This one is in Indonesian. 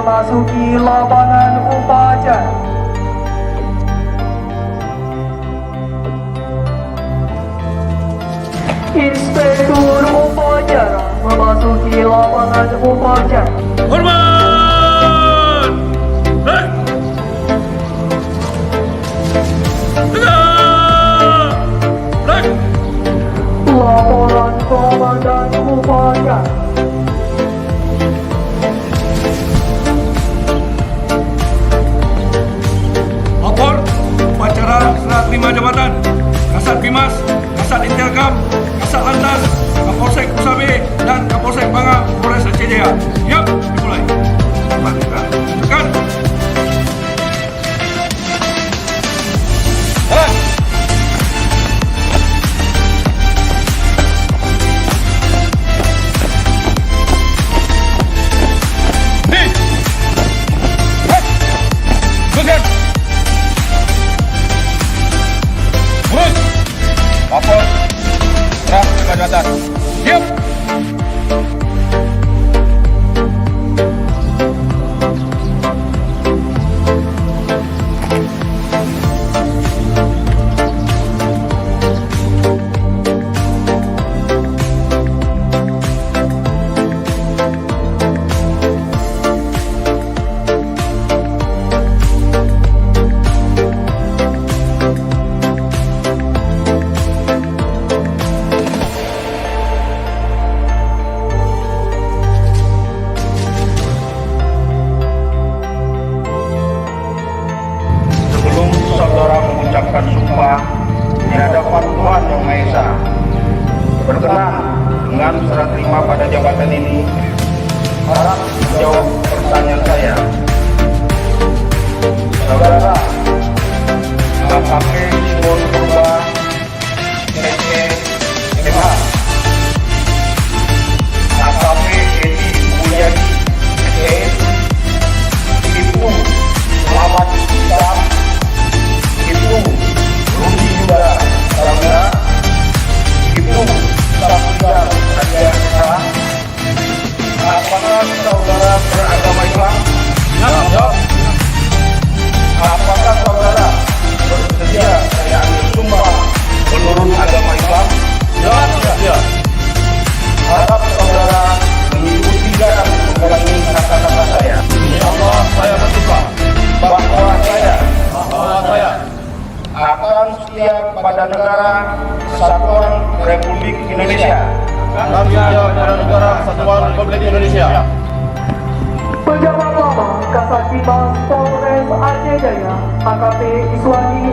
memasuki lapangan upacara. Inspektur upacara memasuki lapangan upacara. Hormat! Hei! Tegak! Naik! Laporan komandan upacara. Lapor upacara serah terima jabatan Kasat Bimas, Kasat Intelkam, Kasat Lantas, Kapolsek Kusabe, dan Kapolsek Bangka, Polres Aceh Jaya. Siap, dimulai. Tekan. Lapor serah terima jabatan. Siap. Sebelum saudara mengucapkan sumpah di hadapan Tuhan Yang Maha Esa, berkenan dengan serah terima pada jabatan ini, harap menjawab pertanyaan saya. Saudara AKP Simon Purba SMH, AKP Edi Mulyadi SES, Ibnu Muhammad Islam, Ibnu Rudi Yuda Sarangga, Ibnu Sapujar Raja Esa. Apakah saudara beragama Islam? Jawab. Apakah saudara bersedia saya ambil sumpah menurut agama Islam? Jawab. Ya. Harap saudara mengikuti dan mengulangi kata-kata saya. Insyaallah saya bersumpah bahwa saya akan setia kepada negara Kesatuan Republik Indonesia. Akan setia kepada negara Kesatuan Republik Indonesia. Pejabat Lama Kasat Bimas Polres Aceh Jaya AKP Iswandi